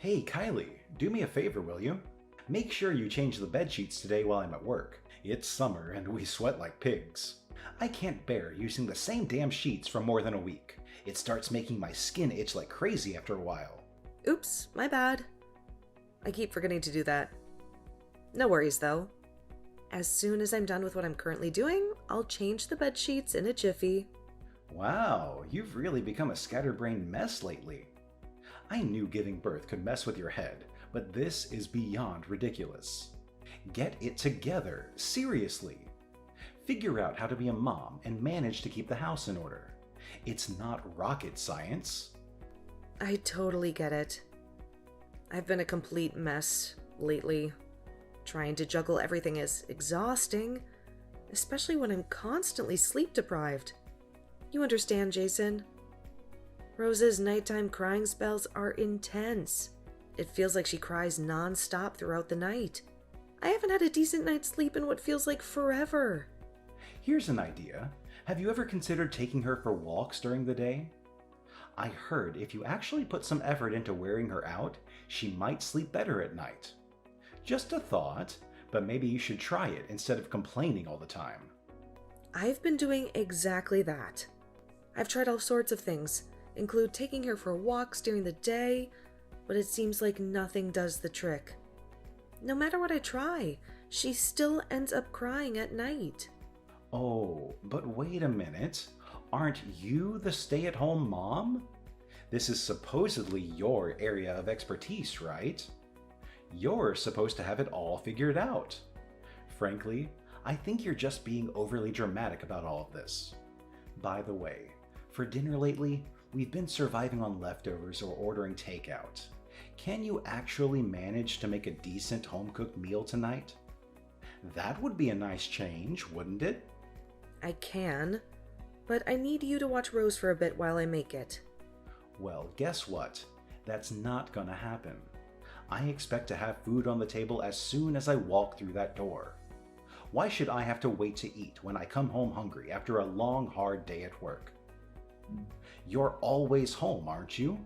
Hey Kylie, do me a favor, will you? Make sure you change the bed sheets today while I'm at work. It's summer and we sweat like pigs. I can't bear using the same damn sheets for more than a week. It starts making my skin itch like crazy after a while. Oops, my bad. I keep forgetting to do that. No worries though. As soon as I'm done with what I'm currently doing, I'll change the bed sheets in a jiffy. Wow, you've really become a scatterbrained mess lately. I knew giving birth could mess with your head, but this is beyond ridiculous. Get it together, seriously. Figure out how to be a mom and manage to keep the house in order. It's not rocket science. I totally get it. I've been a complete mess lately. Trying to juggle everything is exhausting, especially when I'm constantly sleep deprived. You understand, Jason? Rose's nighttime crying spells are intense. It feels like she cries non-stop throughout the night. I haven't had a decent night's sleep in what feels like forever. Here's an idea. Have you ever considered taking her for walks during the day? I heard if you actually put some effort into wearing her out, she might sleep better at night. Just a thought, but maybe you should try it instead of complaining all the time. I've been doing exactly that. I've tried all sorts of things, include taking her for walks during the day, but it seems like nothing does the trick. No matter what I try, she still ends up crying at night. Oh, but wait a minute. Aren't you the stay-at-home mom? This is supposedly your area of expertise, right? You're supposed to have it all figured out. Frankly, I think you're just being overly dramatic about all of this. By the way, for dinner lately, we've been surviving on leftovers or ordering takeout. Can you actually manage to make a decent home-cooked meal tonight? That would be a nice change, wouldn't it? I can, but I need you to watch Rose for a bit while I make it. Well, guess what? That's not gonna happen. I expect to have food on the table as soon as I walk through that door. Why should I have to wait to eat when I come home hungry after a long, hard day at work? You're always home, aren't you?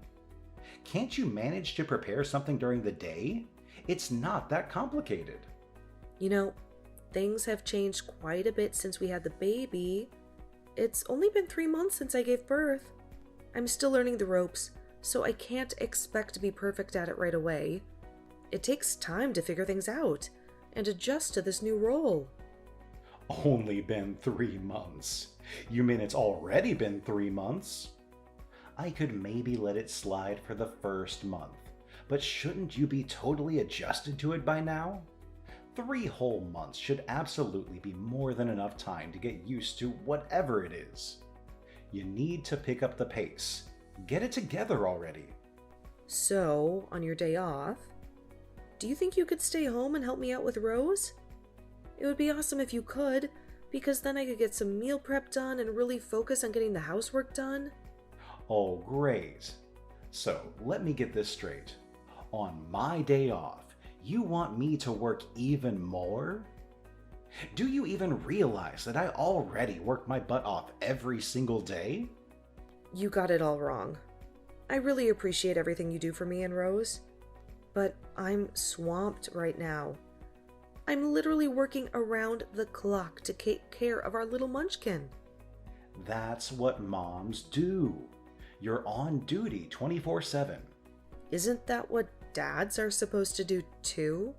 Can't you manage to prepare something during the day? It's not that complicated. You know, things have changed quite a bit since we had the baby. It's only been 3 months since I gave birth. I'm still learning the ropes, so I can't expect to be perfect at it right away. It takes time to figure things out and adjust to this new role. Only been 3 months. You mean it's already been 3 months? I could maybe let it slide for the first month, but shouldn't you be totally adjusted to it by now? 3 whole months should absolutely be more than enough time to get used to whatever it is. You need to pick up the pace. Get it together already. So, on your day off, do you think you could stay home and help me out with Rose? It would be awesome if you could, because then I could get some meal prep done and really focus on getting the housework done. Oh, great. So, let me get this straight. On my day off, you want me to work even more? Do you even realize that I already work my butt off every single day? You got it all wrong. I really appreciate everything you do for me and Rose, but I'm swamped right now. I'm literally working around the clock to take care of our little munchkin. That's what moms do. You're on duty 24/7. Isn't that what dads are supposed to do too?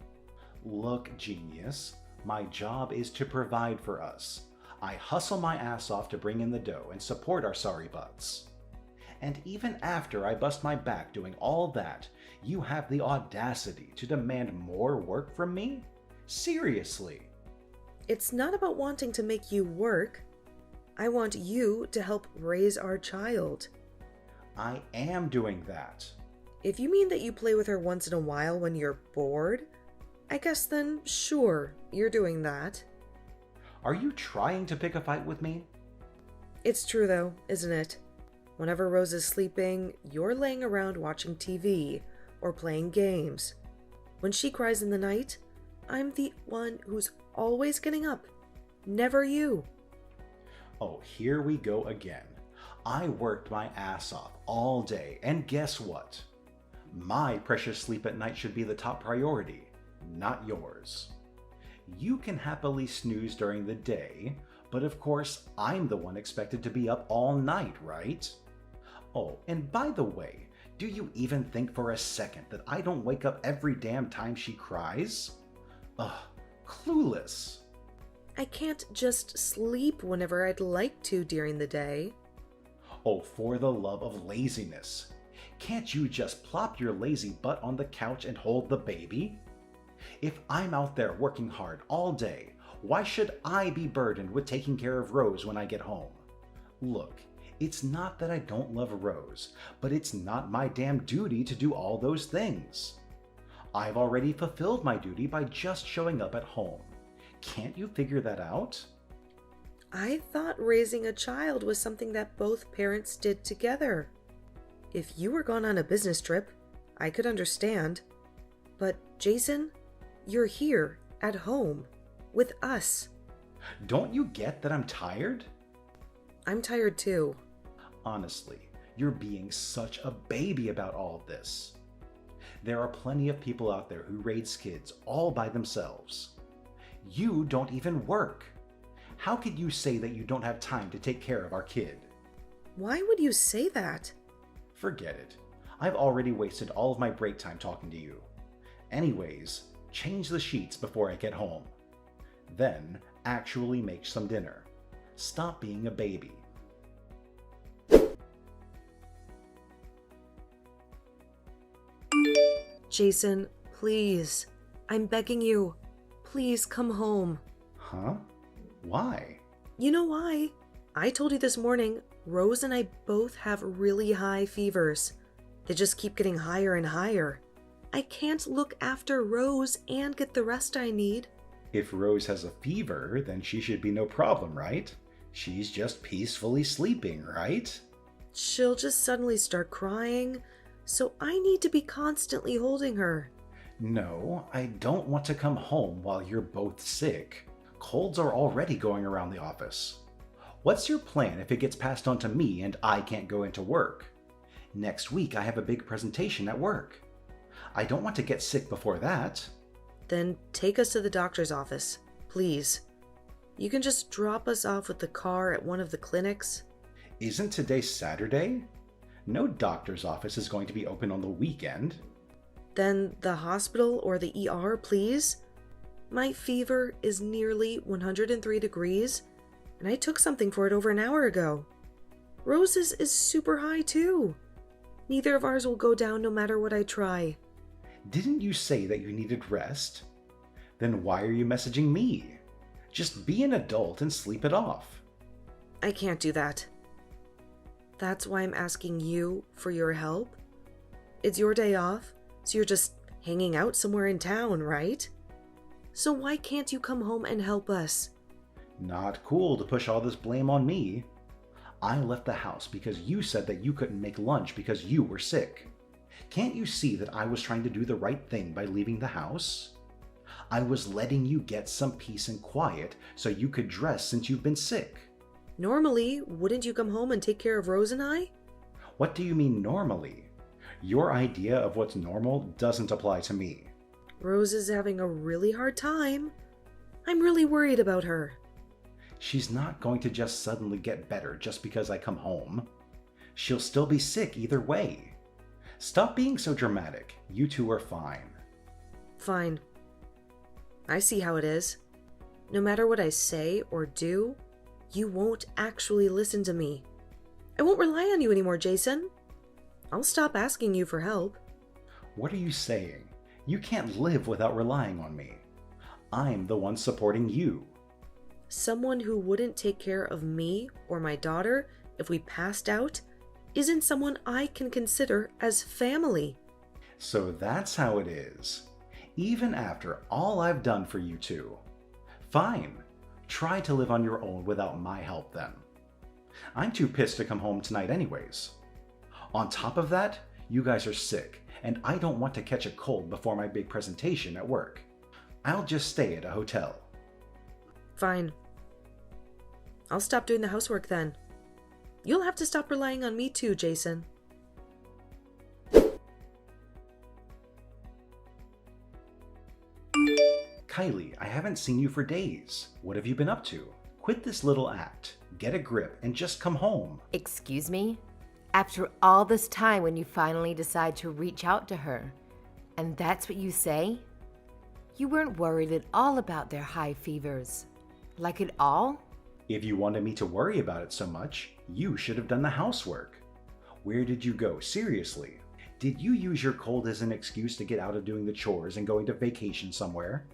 Look, genius, my job is to provide for us. I hustle my ass off to bring in the dough and support our sorry butts. And even after I bust my back doing all that, you have the audacity to demand more work from me? Seriously. It's not about wanting to make you work. I want you to help raise our child. I am doing that. If you mean that you play with her once in a while when you're bored, I guess then sure, you're doing that. Are you trying to pick a fight with me? It's true though, isn't it? Whenever Rose is sleeping, you're laying around watching TV or playing games. When she cries in the night, I'm the one who's always getting up, never you. Oh, here we go again. I worked my ass off all day, and guess what? My precious sleep at night should be the top priority, not yours. You can happily snooze during the day, but of course I'm the one expected to be up all night, right? Oh, and by the way, do you even think for a second that I don't wake up every damn time she cries? Ugh, clueless. I can't just sleep whenever I'd like to during the day. Oh, for the love of laziness. Can't you just plop your lazy butt on the couch and hold the baby? If I'm out there working hard all day, why should I be burdened with taking care of Rose when I get home? Look, it's not that I don't love Rose, but it's not my damn duty to do all those things. I've already fulfilled my duty by just showing up at home. Can't you figure that out? I thought raising a child was something that both parents did together. If you were gone on a business trip, I could understand. But Jason, you're here, at home, with us. Don't you get that I'm tired? I'm tired too. Honestly, you're being such a baby about all of this. There are plenty of people out there who raise kids all by themselves. You don't even work. How could you say that you don't have time to take care of our kid? Why would you say that? Forget it. I've already wasted all of my break time talking to you. Anyways, change the sheets before I get home. Then, actually make some dinner. Stop being a baby. Jason, please. I'm begging you. Please come home. Huh? Why? You know why? I told you this morning, Rose and I both have really high fevers. They just keep getting higher and higher. I can't look after Rose and get the rest I need. If Rose has a fever, then she should be no problem, right? She's just peacefully sleeping, right? She'll just suddenly start crying, so I need to be constantly holding her. No, I don't want to come home while you're both sick. Colds are already going around the office. What's your plan if it gets passed on to me and I can't go into work? Next week I have a big presentation at work. I don't want to get sick before that. Then take us to the doctor's office, please. You can just drop us off with the car at one of the clinics. Isn't today Saturday? No doctor's office is going to be open on the weekend. Then the hospital or the ER, please. My fever is nearly 103 degrees, and I took something for it over an hour ago. Rose's is super high too. Neither of ours will go down no matter what I try. Didn't you say that you needed rest? Then why are you messaging me? Just be an adult and sleep it off. I can't do that. That's why I'm asking you for your help. It's your day off, so you're just hanging out somewhere in town, right? So why can't you come home and help us? Not cool to push all this blame on me. I left the house because you said that you couldn't make lunch because you were sick. Can't you see that I was trying to do the right thing by leaving the house? I was letting you get some peace and quiet so you could dress since you've been sick. Normally, wouldn't you come home and take care of Rose and I? What do you mean normally? Your idea of what's normal doesn't apply to me. Rose is having a really hard time. I'm really worried about her. She's not going to just suddenly get better just because I come home. She'll still be sick either way. Stop being so dramatic. You two are fine. Fine. I see how it is. No matter what I say or do, you won't actually listen to me. I won't rely on you anymore, Jason. I'll stop asking you for help. What are you saying? You can't live without relying on me. I'm the one supporting you. Someone who wouldn't take care of me or my daughter if we passed out isn't someone I can consider as family. So that's how it is. Even after all I've done for you two. Fine. Try to live on your own without my help then. I'm too pissed to come home tonight anyways. On top of that, you guys are sick, and I don't want to catch a cold before my big presentation at work. I'll just stay at a hotel. Fine. I'll stop doing the housework then. You'll have to stop relying on me too, Jason. Kylie, I haven't seen you for days. What have you been up to? Quit this little act, get a grip, and just come home. Excuse me? After all this time when you finally decide to reach out to her, and that's what you say? You weren't worried at all about their high fevers. Like at all? If you wanted me to worry about it so much, you should have done the housework. Where did you go? Seriously? Did you use your cold as an excuse to get out of doing the chores and going to vacation somewhere?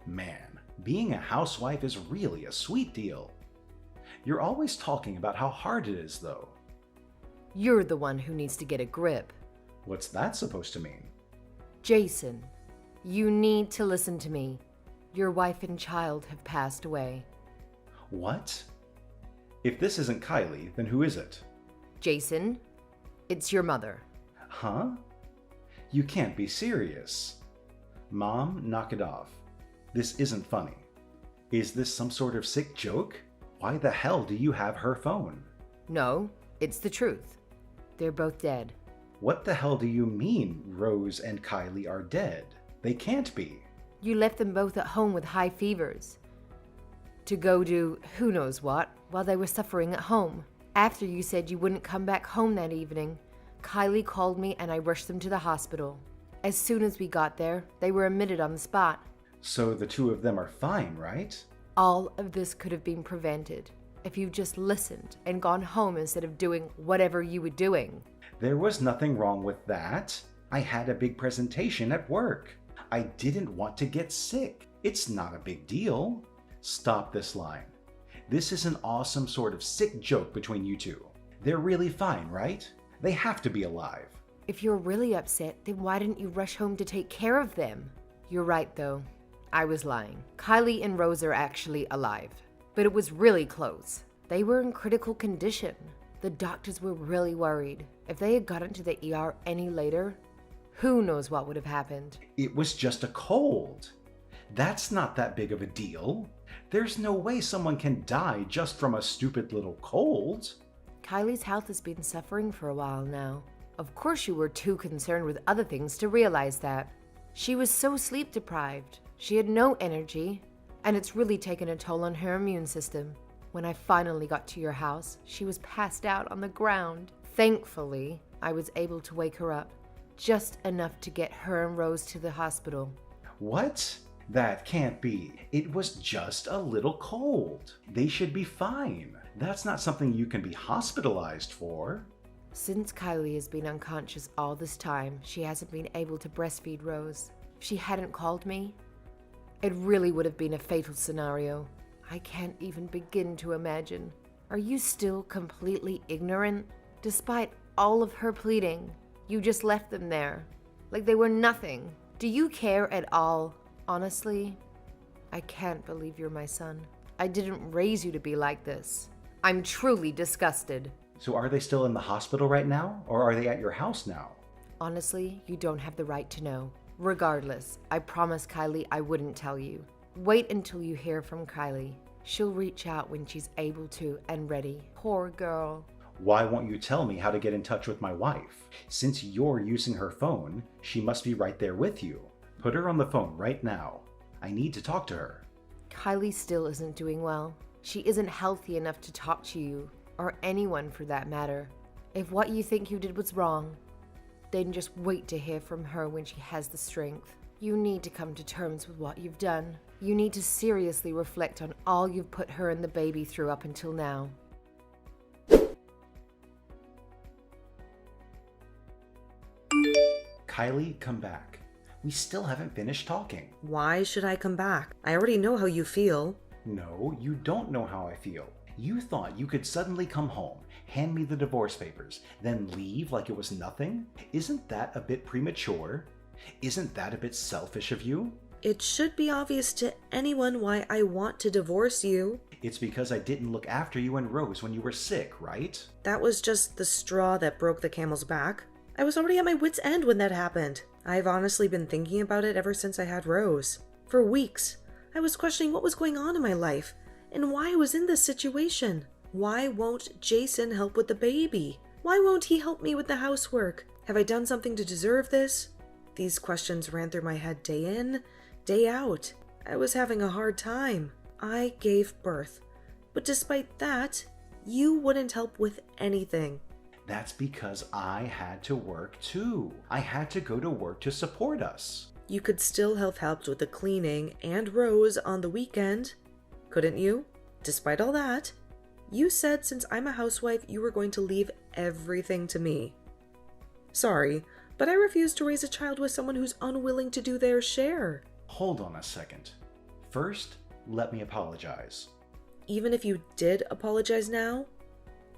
Man, being a housewife is really a sweet deal. You're always talking about how hard it is, though. You're the one who needs to get a grip. What's that supposed to mean? Jason, you need to listen to me. Your wife and child have passed away. What? If this isn't Kylie, then who is it? Jason, it's your mother. Huh? You can't be serious. Mom, knock it off. This isn't funny. Is this some sort of sick joke? Why the hell do you have her phone? No, it's the truth. They're both dead. What the hell do you mean Rose and Kylie are dead? They can't be. You left them both at home with high fevers to go do who knows what while they were suffering at home. After you said you wouldn't come back home that evening, Kylie called me and I rushed them to the hospital. As soon as we got there, they were admitted on the spot. So the two of them are fine, right? All of this could have been prevented if you just listened and gone home instead of doing whatever you were doing. There was nothing wrong with that. I had a big presentation at work. I didn't want to get sick. It's not a big deal. Stop this line. This is an awesome sort of sick joke between you two. They're really fine, right? They have to be alive. If you're really upset, then why didn't you rush home to take care of them? You're right, though. I was lying. Kylie and Rose are actually alive. But it was really close. They were in critical condition. The doctors were really worried. If they had gotten to the ER any later, who knows what would have happened. It was just a cold. That's not that big of a deal. There's no way someone can die just from a stupid little cold. Kylie's health has been suffering for a while now. Of course you were too concerned with other things to realize that. She was so sleep deprived. She had no energy, and it's really taken a toll on her immune system. When I finally got to your house, she was passed out on the ground. Thankfully, I was able to wake her up, just enough to get her and Rose to the hospital. What? That can't be. It was just a little cold. They should be fine. That's not something you can be hospitalized for. Since Kylie has been unconscious all this time, she hasn't been able to breastfeed Rose. If she hadn't called me, it really would have been a fatal scenario. I can't even begin to imagine. Are you still completely ignorant? Despite all of her pleading, you just left them there, like they were nothing. Do you care at all? Honestly, I can't believe you're my son. I didn't raise you to be like this. I'm truly disgusted. So are they still in the hospital right now, or are they at your house now? Honestly, you don't have the right to know. Regardless, I promised Kylie I wouldn't tell you. Wait until you hear from Kylie. She'll reach out when she's able to and ready. Poor girl. Why won't you tell me how to get in touch with my wife? Since you're using her phone, she must be right there with you. Put her on the phone right now. I need to talk to her. Kylie still isn't doing well. She isn't healthy enough to talk to you, or anyone for that matter. If what you think you did was wrong, then just wait to hear from her when she has the strength. You need to come to terms with what you've done. You need to seriously reflect on all you've put her and the baby through up until now. Kylie, come back. We still haven't finished talking. Why should I come back? I already know how you feel. No, you don't know how I feel. You thought you could suddenly come home, hand me the divorce papers, then leave like it was nothing? Isn't that a bit premature? Isn't that a bit selfish of you? It should be obvious to anyone why I want to divorce you. It's because I didn't look after you and Rose when you were sick, right? That was just the straw that broke the camel's back. I was already at my wit's end when that happened. I've honestly been thinking about it ever since I had Rose. For weeks, I was questioning what was going on in my life and why I was in this situation. Why won't Jason help with the baby? Why won't he help me with the housework? Have I done something to deserve this? These questions ran through my head day in, day out. I was having a hard time. I gave birth. But despite that, you wouldn't help with anything. That's because I had to work too. I had to go to work to support us. You could still have helped with the cleaning and Rose on the weekend, couldn't you? Despite all that, you said since I'm a housewife, you were going to leave everything to me. Sorry, but I refuse to raise a child with someone who's unwilling to do their share. Hold on a second. First, let me apologize. Even if you did apologize now,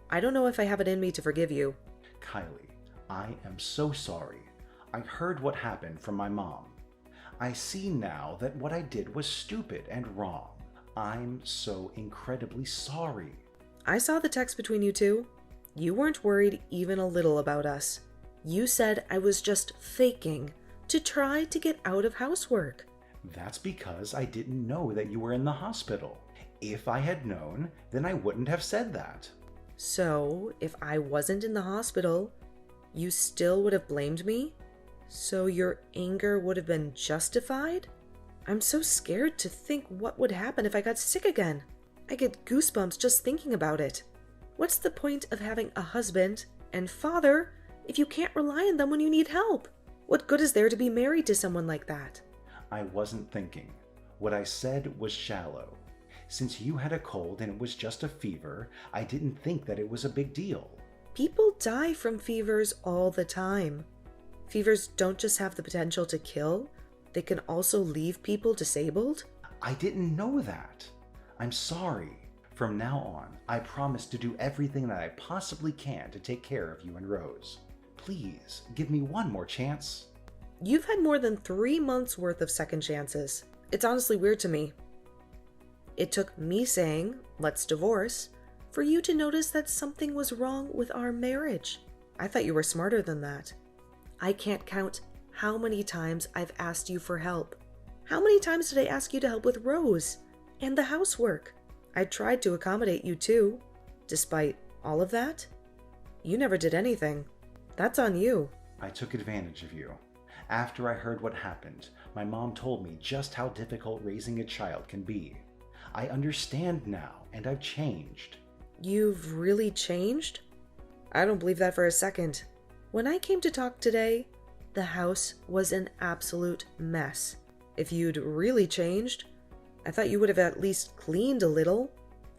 I don't know if I have it in me to forgive you. Kylie, I am so sorry. I heard what happened from my mom. I see now that what I did was stupid and wrong. I'm so incredibly sorry. I saw the text between you two. You weren't worried even a little about us. You said I was just faking to try to get out of housework. That's because I didn't know that you were in the hospital. If I had known, then I wouldn't have said that. So, if I wasn't in the hospital, you still would have blamed me? So your anger would have been justified? I'm so scared to think what would happen if I got sick again. I get goosebumps just thinking about it. What's the point of having a husband and father if you can't rely on them when you need help? What good is there to be married to someone like that? I wasn't thinking. What I said was shallow. Since you had a cold and it was just a fever, I didn't think that it was a big deal. People die from fevers all the time. Fevers don't just have the potential to kill, they can also leave people disabled. I didn't know that. I'm sorry. From now on, I promise to do everything that I possibly can to take care of you and Rose. Please, give me one more chance. You've had more than 3 months worth of second chances. It's honestly weird to me. It took me saying, let's divorce, for you to notice that something was wrong with our marriage. I thought you were smarter than that. I can't count how many times I've asked you for help. How many times did I ask you to help with Rose and the housework? I tried to accommodate you too. Despite all of that, you never did anything. That's on you. I took advantage of you. After I heard what happened, my mom told me just how difficult raising a child can be. I understand now, and I've changed. You've really changed? I don't believe that for a second. When I came to talk today, the house was an absolute mess. If you'd really changed, I thought you would have at least cleaned a little.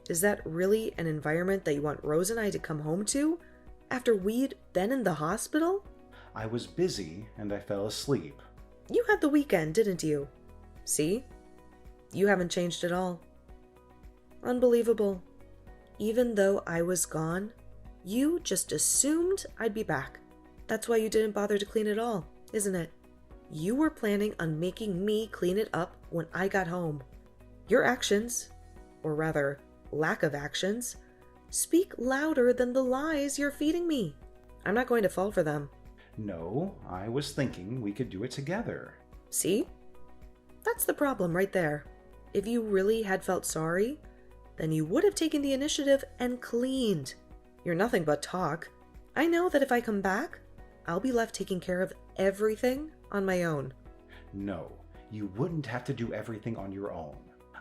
Is that really an environment that you want Rose and I to come home to after we'd been in the hospital? I was busy and I fell asleep. You had the weekend, didn't you? See? You haven't changed at all. Unbelievable. Even though I was gone, you just assumed I'd be back. That's why you didn't bother to clean it all, isn't it? You were planning on making me clean it up when I got home. Your actions, or rather, lack of actions, speak louder than the lies you're feeding me. I'm not going to fall for them. No, I was thinking we could do it together. See? That's the problem right there. If you really had felt sorry, then you would have taken the initiative and cleaned. You're nothing but talk. I know that if I come back, I'll be left taking care of everything on my own. No, you wouldn't have to do everything on your own.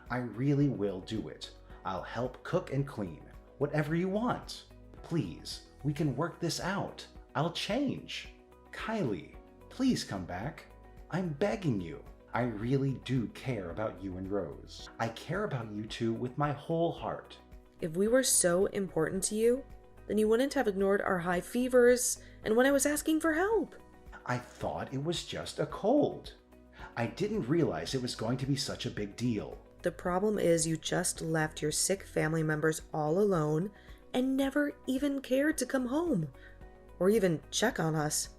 I really will do it. I'll help cook and clean, whatever you want. Please, we can work this out. I'll change. Kylie, please come back. I'm begging you. I really do care about you and Rose. I care about you two with my whole heart. If we were so important to you, then you wouldn't have ignored our high fevers and when I was asking for help. I thought it was just a cold. I didn't realize it was going to be such a big deal. The problem is you just left your sick family members all alone and never even cared to come home or even check on us.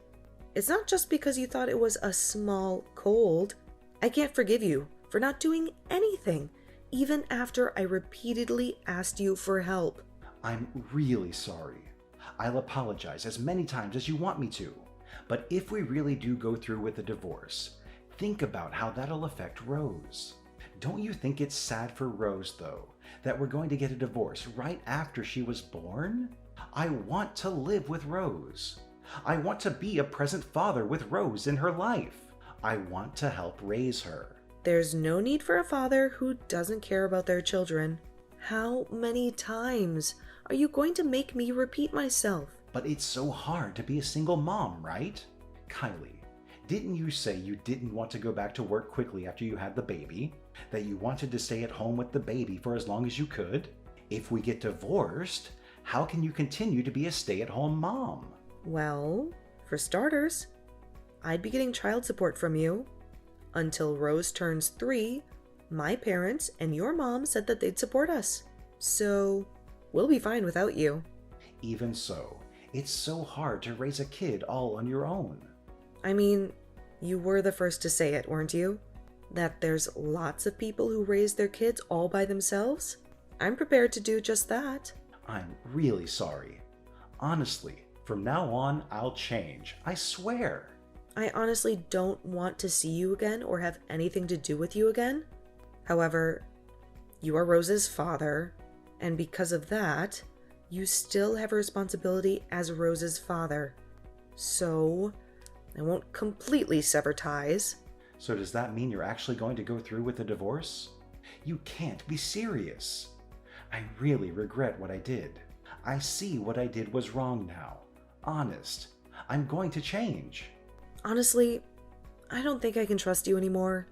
It's not just because you thought it was a small cold. I can't forgive you for not doing anything, even after I repeatedly asked you for help. I'm really sorry. I'll apologize as many times as you want me to. But if we really do go through with a divorce, think about how that'll affect Rose. Don't you think it's sad for Rose, though, that we're going to get a divorce right after she was born? I want to live with Rose. I want to be a present father with Rose in her life. I want to help raise her. There's no need for a father who doesn't care about their children. How many times are you going to make me repeat myself? But it's so hard to be a single mom, right? Kylie, didn't you say you didn't want to go back to work quickly after you had the baby? That you wanted to stay at home with the baby for as long as you could? If we get divorced, how can you continue to be a stay-at-home mom? Well, for starters, I'd be getting child support from you. Until Rose turns 3, my parents and your mom said that they'd support us. So, we'll be fine without you. Even so, it's so hard to raise a kid all on your own. I mean, you were the first to say it, weren't you? That there's lots of people who raise their kids all by themselves? I'm prepared to do just that. I'm really sorry. Honestly, from now on, I'll change. I swear. I honestly don't want to see you again or have anything to do with you again. However, you are Rose's father, and because of that, you still have a responsibility as Rose's father. So, I won't completely sever ties. So does that mean you're actually going to go through with the divorce? You can't be serious. I really regret what I did. I see what I did was wrong now. Honest. I'm going to change. Honestly, I don't think I can trust you anymore.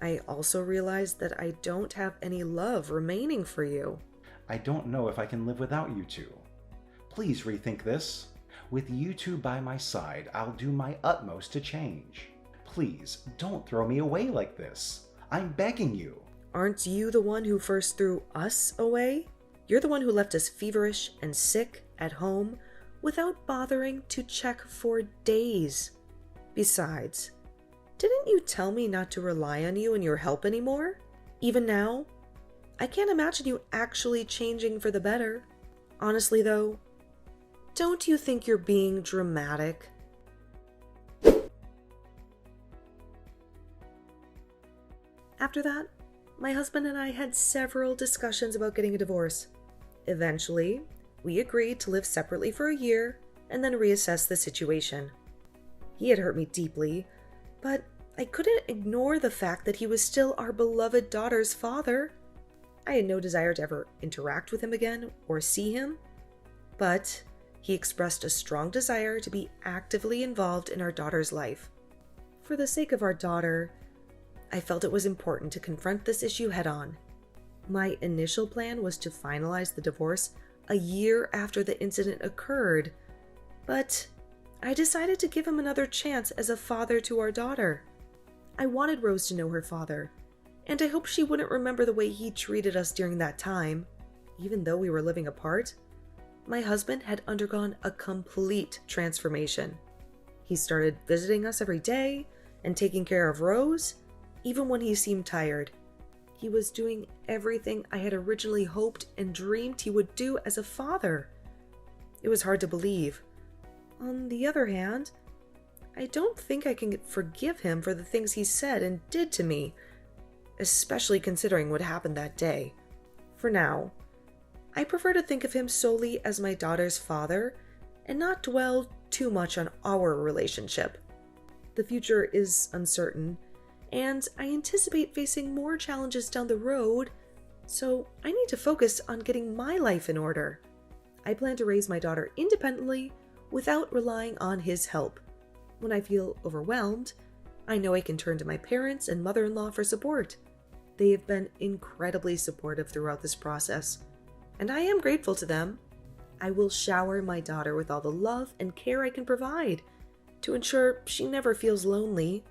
I also realized that I don't have any love remaining for you. I don't know if I can live without you two. Please rethink this. With you two by my side, I'll do my utmost to change. Please, don't throw me away like this. I'm begging you. Aren't you the one who first threw us away? You're the one who left us feverish and sick at home without bothering to check for days. Besides, didn't you tell me not to rely on you and your help anymore? Even now, I can't imagine you actually changing for the better. Honestly though, don't you think you're being dramatic? After that, my husband and I had several discussions about getting a divorce. Eventually, we agreed to live separately for a year and then reassess the situation. He had hurt me deeply, but I couldn't ignore the fact that he was still our beloved daughter's father. I had no desire to ever interact with him again or see him, but he expressed a strong desire to be actively involved in our daughter's life. For the sake of our daughter, I felt it was important to confront this issue head-on. My initial plan was to finalize the divorce a year after the incident occurred, but I decided to give him another chance as a father to our daughter. I wanted Rose to know her father, and I hoped she wouldn't remember the way he treated us during that time. Even though we were living apart, my husband had undergone a complete transformation. He started visiting us every day and taking care of Rose, even when he seemed tired. He was doing everything I had originally hoped and dreamed he would do as a father. It was hard to believe. On the other hand, I don't think I can forgive him for the things he said and did to me, especially considering what happened that day. For now, I prefer to think of him solely as my daughter's father and not dwell too much on our relationship. The future is uncertain, and I anticipate facing more challenges down the road, so I need to focus on getting my life in order. I plan to raise my daughter independently without relying on his help. When I feel overwhelmed, I know I can turn to my parents and mother-in-law for support. They have been incredibly supportive throughout this process, and I am grateful to them. I will shower my daughter with all the love and care I can provide to ensure she never feels lonely.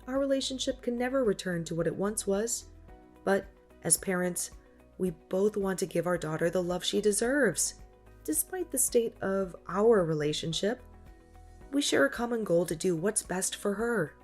Our relationship can never return to what it once was, but as parents, we both want to give our daughter the love she deserves. Despite the state of our relationship, we share a common goal to do what's best for her.